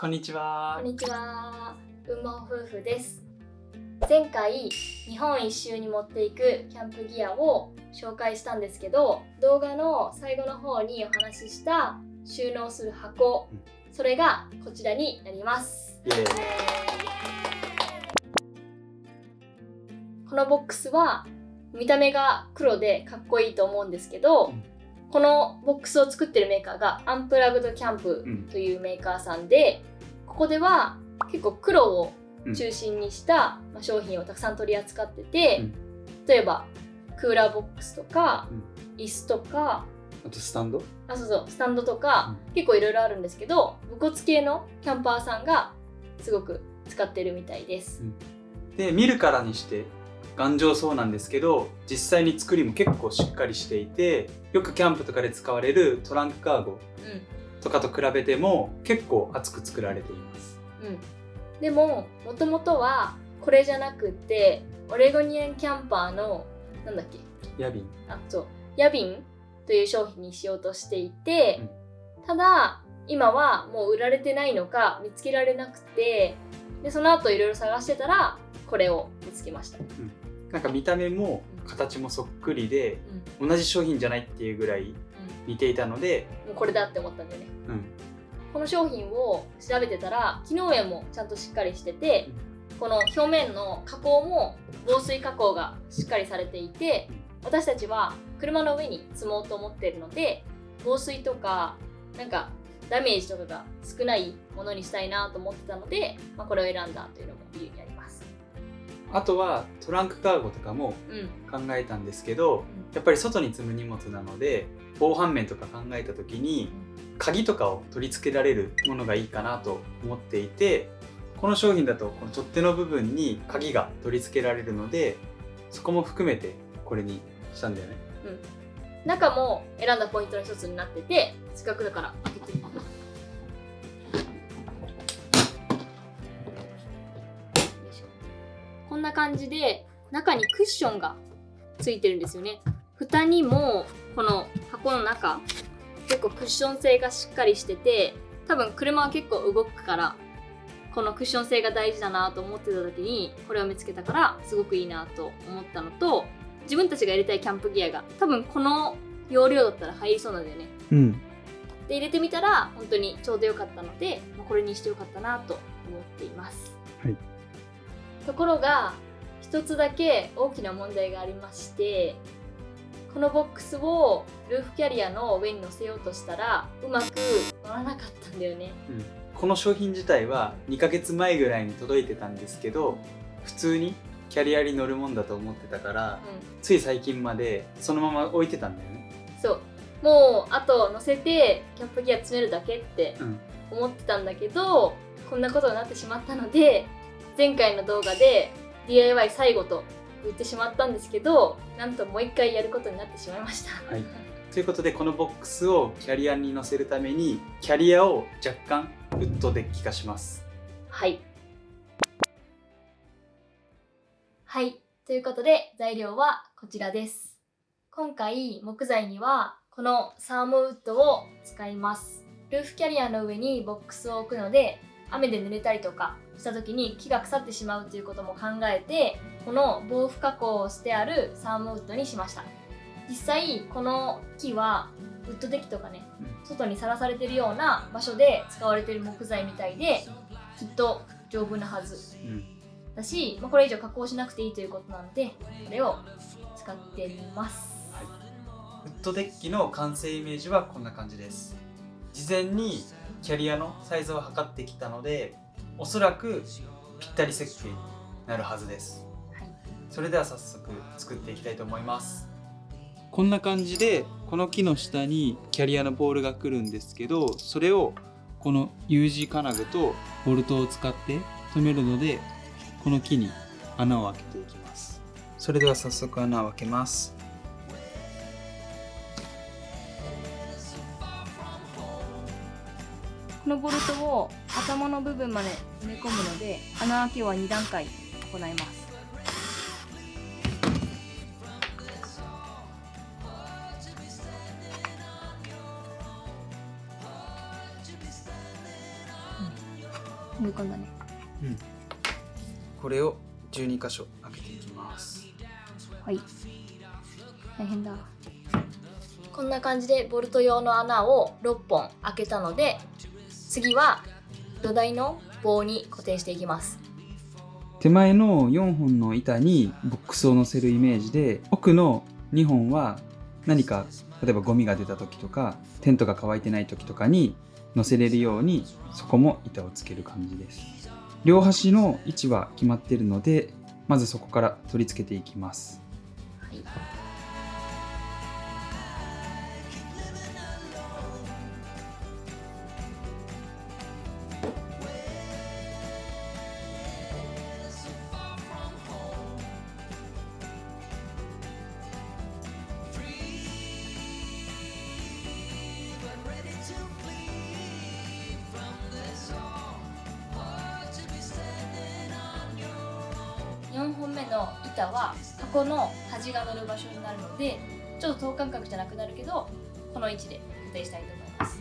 こんにちは。こんにちは。運馬夫婦です。前回日本一周に持っていくキャンプギアを紹介したんですけど、動画の最後の方にお話しした収納する箱、それがこちらになります。イエーイ。このボックスは見た目が黒でかっこいいと思うんですけど、このボックスを作ってるメーカーがアンプラグドキャンプというメーカーさんで、ここでは結構黒を中心にした商品をたくさん取り扱ってて、例えばクーラーボックスとか、椅子とか、あとスタンド？スタンドとか、結構いろいろあるんですけど、武骨系のキャンパーさんがすごく使ってるみたいです。で、見るからにして頑丈そうなんですけど、実際に作りも結構しっかりしていて、よくキャンプとかで使われるトランクカーゴとかと比べても結構厚く作られています。でももともとはこれじゃなくて、オレゴニアンキャンパーのなんだっけ、ヤビン。ヤビンという商品にしようとしていて、ただ今はもう売られてないのか見つけられなくて、でその後いろいろ探してたらこれを見つけました。なんか見た目も形もそっくりで、同じ商品じゃないっていうぐらい似ていたので、もうこれだって思ったんでね。この商品を調べてたら機能面もちゃんとしっかりしてて、この表面の加工も防水加工がしっかりされていて、私たちは車の上に積もうと思っているので、防水とかなんかダメージとかが少ないものにしたいなと思ってたので、これを選んだというのも理由にあります。あとはトランクカーゴとかも考えたんですけど、やっぱり外に積む荷物なので防犯面とか考えた時に鍵とかを取り付けられるものがいいかなと思っていて、この商品だとこの取っ手の部分に鍵が取り付けられるので、そこも含めてこれにしたんだよね。中も選んだポイントの一つになってて、せっかくだから開けてみます。こんな感じで中にクッションがついてるんですよね。蓋にもこの箱の中結構クッション性がしっかりしてて、多分車は結構動くからこのクッション性が大事だなと思ってた時にこれを見つけたからすごくいいなと思ったのと、自分たちがやりたいキャンプギアが多分この容量だったら入りそうなんだよね。で入れてみたら本当にちょうどよかったので、これにしてよかったなと思っています。ところが一つだけ大きな問題がありまして、このボックスをルーフキャリアの上に乗せようとしたらうまく乗らなかったんだよね。この商品自体は2ヶ月前ぐらいに届いてたんですけど、普通にキャリアに乗るもんだと思ってたから、つい最近までそのまま置いてたんだよね。もうあと乗せてキャンプギア詰めるだけって思ってたんだけど、こんなことになってしまったので、前回の動画で DIY 最後と言ってしまったんですけど、なんともう一回やることになってしまいました。ということで、このボックスをキャリアに乗せるためにキャリアを若干ウッドデッキ化します。ということで材料はこちらです。今回木材にはこのサーモウッドを使います。ルーフキャリアの上にボックスを置くので、雨で濡れたりとかした時に木が腐ってしまうということも考えて、この防腐加工をしてあるサーモウッドにしました。実際この木はウッドデッキとかね、外にさらされてるような場所で使われてる木材みたいで、きっと丈夫なはずだし、これ以上加工しなくていいということなので、これを使ってみます。ウッドデッキの完成イメージはこんな感じです。事前にキャリアのサイズを測ってきたので、おそらくぴったり設計になるはずです。それでは早速作っていきたいと思います。こんな感じでこの木の下にキャリアのボールが来るんですけど、それをこの U 字金具とボルトを使って留めるので、この木に穴を開けていきます。それでは早速穴を開けます。このボルトを頭の部分まで埋め込むので、穴開けは2段階行います。込んだね。これを12箇所開けていきます。はい。大変だ。こんな感じでボルト用の穴を6本開けたので、次は土台の棒に固定していきます。手前の4本の板にボックスを乗せるイメージで、奥の2本は何か例えばゴミが出た時とかテントが乾いてない時とかに乗せれるように、そこも板をつける感じです。両端の位置は決まっているので、まずそこから取り付けていきます。はい。4本目の板は箱の端が乗る場所になるので、ちょっと等間隔じゃなくなるけど、この位置で固定したいと思います。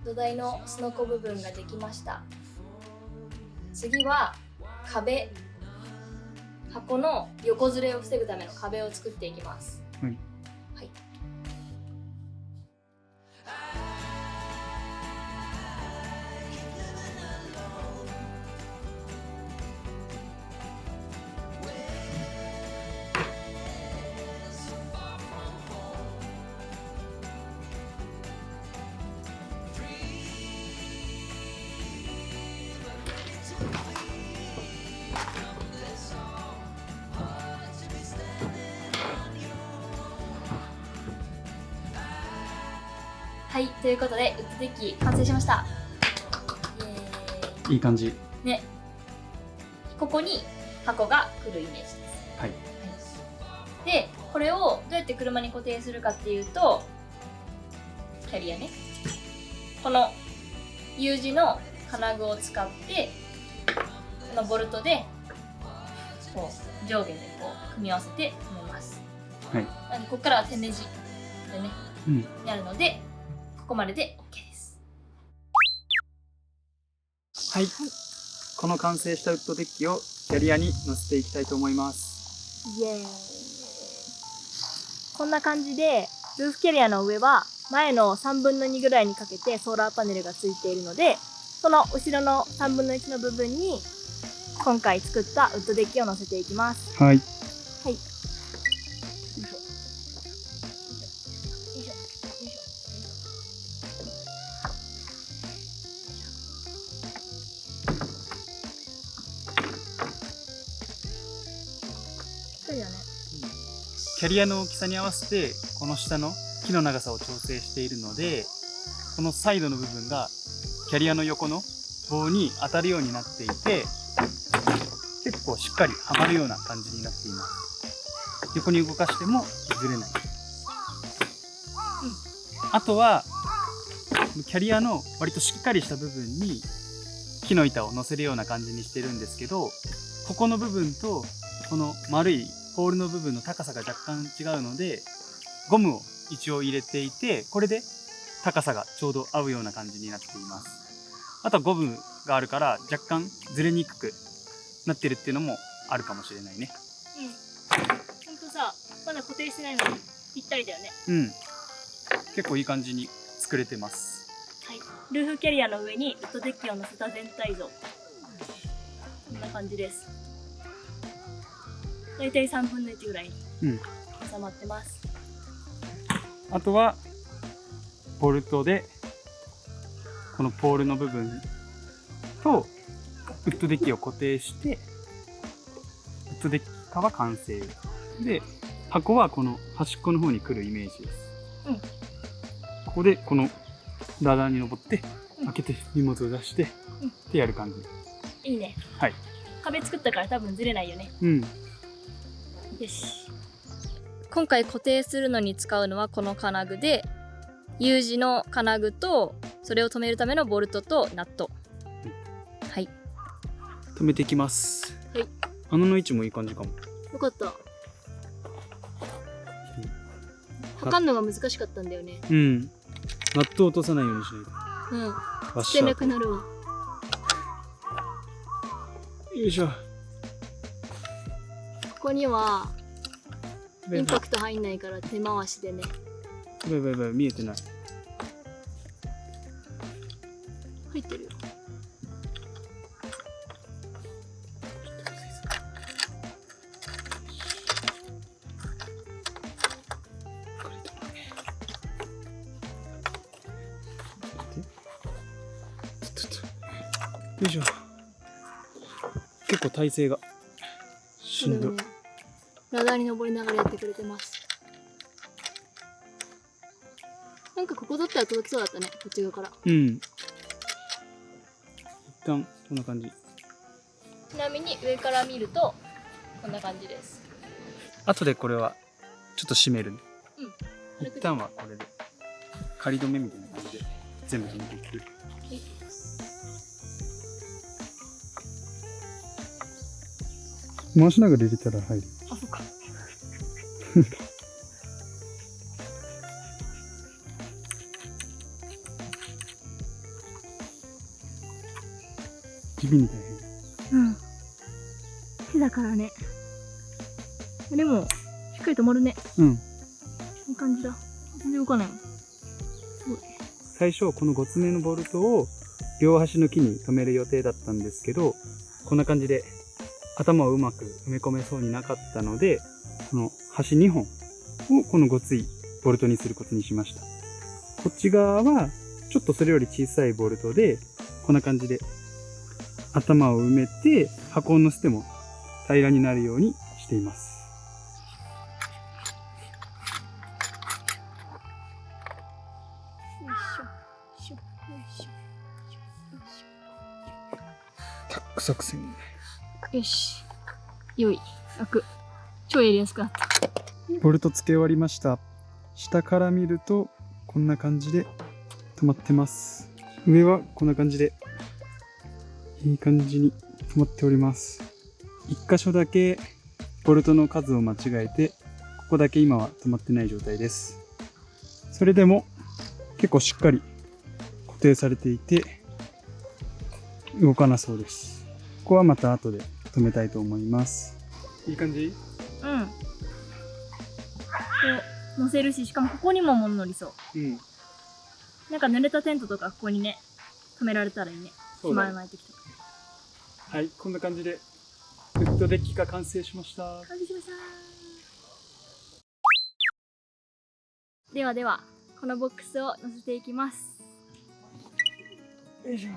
土台のすのこ部分ができました。次は壁、箱の横ずれを防ぐための壁を作っていきます。はい。はい。はい、ということでウッドデッキ完成しました。いい感じね。ここに箱が来るイメージです。はい。で、これをどうやって車に固定するかっていうと、キャリアね、この U 字の金具を使ってこのボルトでこう上下でこう組み合わせて留めます。はい。なのでここからは手ネジでね、やるので、ここまでで OK です。はい、この完成したウッドデッキをキャリアに乗せていきたいと思います。イエーイ。こんな感じでルーフキャリアの上は前の3分の2ぐらいにかけてソーラーパネルがついているので、その後ろの3分の1の部分に今回作ったウッドデッキを乗せていきます。はい。はい。キャリアの大きさに合わせてこの下の木の長さを調整しているので、このサイドの部分がキャリアの横の棒に当たるようになっていて、結構しっかりはまるような感じになっています。横に動かしてもずれない。あとはキャリアの割としっかりした部分に木の板を乗せるような感じにしてるんですけど、ここの部分とこの丸いポールの部分の高さが若干違うので、ゴムを一応入れていて、これで高さがちょうど合うような感じになっています。あとはゴムがあるから若干ずれにくくなってるっていうのもあるかもしれないね。ほんとさ、まだ固定してないのにぴったりだよね。結構いい感じに作れてます。はい、ルーフキャリアの上にウッドデッキを乗せた全体像、こんな感じです。だいたい3分の1ぐらいに収まってます。あとはボルトでこのポールの部分とウッドデッキを固定して、ウッドデッキは完成で、箱はこの端っこの方に来るイメージです。ここでこのラダーに登って開けて荷物を出してってやる感じ。いいね。はい。壁作ったから多分ずれないよね。うん。よし。今回固定するのに使うのはこの金具で、U 字の金具とそれを止めるためのボルトとナット。はい。止めていきます。はい。穴の位置もいい感じかも。よかった。測るのが難しかったんだよね。うん。ナットを落とさないようにしないと。うん。ワッ捨てなシャーくなるわ。よいしょ。ここにはインパクト入んないから手回しでね。やばいやばいやばい、見えてない。入ってるよ。よいしょ。結構体勢がしんどい。ラダーに登りながらやってくれてます。なんかここだったら届きそうだったね、こっち側から。うん。一旦こんな感じ。ちなみに上から見るとこんな感じです。後でこれはちょっと締めるね。うん。一旦はこれで仮止めみたいな感じで全部止めていく。回しながら入れたら入る。あ、そっか。地味に大変。うん。木だからね。でもしっかり止まるね。うん。いい感じだ。全然動かないもん。すごい。最初この5つ目のボルトを両端の木に留める予定だったんですけど、こんな感じで頭をうまく埋め込めそうになかったので、この端2本をこのごついボルトにすることにしました。こっち側はちょっとそれより小さいボルトで、こんな感じで頭を埋めて箱を乗せても平らになるようにしています。よいしょ。よいしょ。よいしタック作戦。ょ。よし。よい。開く。超やりやすくなった。ボルト付け終わりました。下から見るとこんな感じで止まってます。上はこんな感じでいい感じに止まっております。1箇所だけボルトの数を間違えて、ここだけ今は止まってない状態です。それでも結構しっかり固定されていて動かなそうです。ここはまた後で止めたいと思います。いい感じ？うん。乗せるし、しかもここにも物乗りそう。うん。なんか濡れたテントとかここにね、止められたらいいね。しまらない時とか。はい、こんな感じでウッドデッキが完成しました。完成しました。ではでは、このボックスを乗せていきます。よいしょ。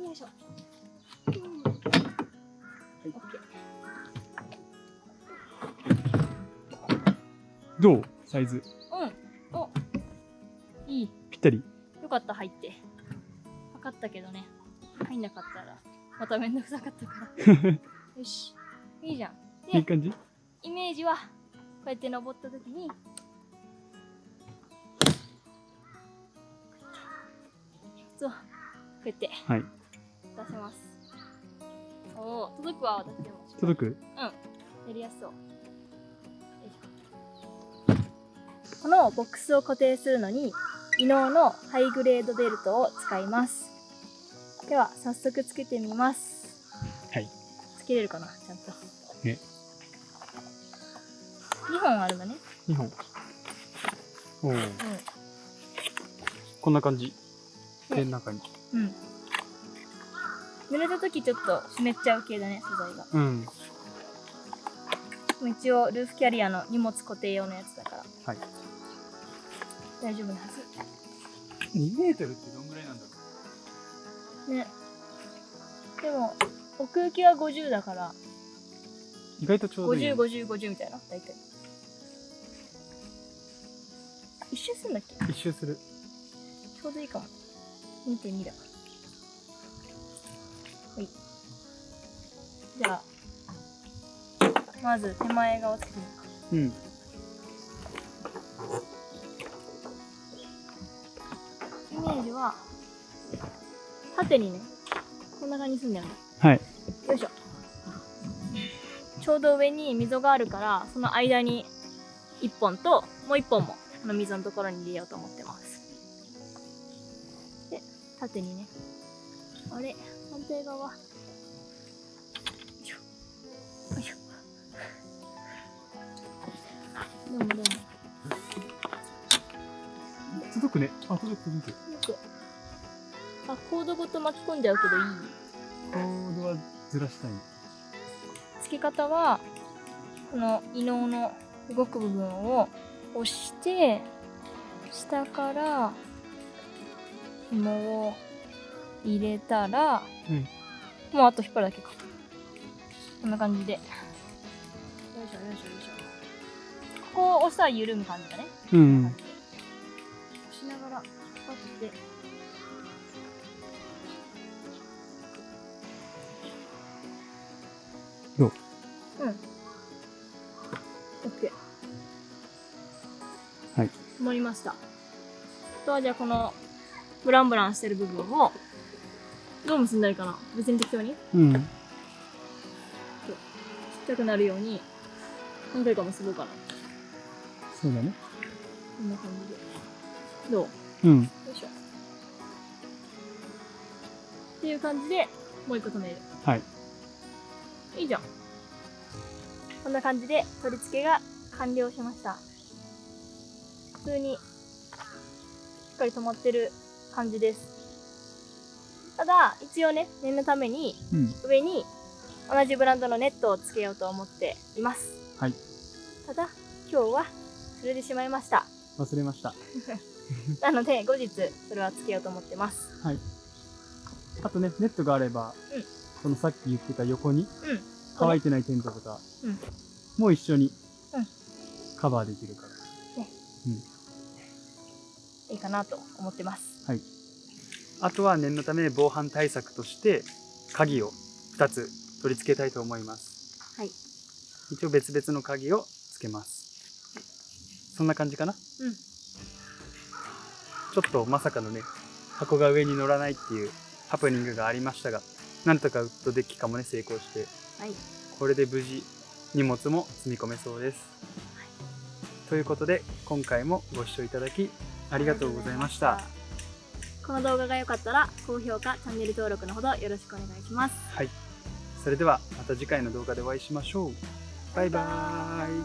よいしょ。どう？サイズうん。お、いい。ぴったり。よかった、入って。測ったけどね。入んなかったら、まためんどくさかったから。よし。いいじゃん。で、いい感じ？イメージは、こうやって登った時に、そう、こうやってはい。出せます。おお、届くわ、私でも。届く？うん。やりやすそう。よいしょ。このボックスを固定するのに、伊能のハイグレードベルトを使います。では、早速つけてみます。はい。つけれるかな、ちゃんと。ね。2本あるのね。2本。おお。うん。こんな感じ。で、中に。うん。濡れた時ちょっと湿っちゃう系だね、素材が。うん。でも一応ルーフキャリアの荷物固定用のやつだから。はい。大丈夫なはず。2メートルってどんぐらいなんだろね。でも奥行きは50だからう。意外とちょうどいい。50、50、50みたいな、大体。一周するんだっけ？一周する。ちょうどいいかも。2.2だから。じゃあまず手前側つけてみようか。うん。イメージは縦にね、こんな感じにするんだよね。はい。よいしょ。ちょうど上に溝があるから、その間に1本ともう1本もこの溝のところに入れようと思ってます。で、縦にね。あれ、反対側。よいしょ。よいしょ。どうもどうも。届くね。あ、届く。あ、コードごと巻き込んじゃうけどいい？コードはずらしたい。付け方は、この異能の動く部分を押して、下から紐を入れたら、もうあと引っ張るだけか。こんな感じで。よいしょよいしょよいしょ。ここを押したら緩む感じだね。うん。押しながら引っ張って。どう？うん。OK。はい。止まりました。あとはじゃあこのブランブランしてる部分をどう結んだらいいかな？別に適当に？うん。ちっちゃくなるように何回か結ぼうかな。そうだね。こんな感じで。どう？うん。よいしょ。っていう感じでもう一個止める。はい。いいじゃん。こんな感じで取り付けが完了しました。普通にしっかり止まってる感じです。ただ一応ね、念のために上に同じブランドのネットをつけようと思っています。はい。ただ今日は忘れてしまいました。忘れました。なので後日それはつけようと思ってます。はい。あとね、ネットがあれば、このさっき言ってた横に乾いてないテントとかもう一緒にカバーできるから、いいかなと思ってます。はい。あとは念のため防犯対策として鍵を2つ取り付けたいと思います。はい。一応別々の鍵をつけます。そんな感じかな。ちょっとまさかのね、箱が上に乗らないっていうハプニングがありましたが、なんとかウッドデッキ化もね成功して、これで無事荷物も積み込めそうです。ということで今回もご視聴いただきありがとうございました。この動画が良かったら高評価、チャンネル登録のほどよろしくお願いします。はい。それではまた次回の動画でお会いしましょう。バイバーイ。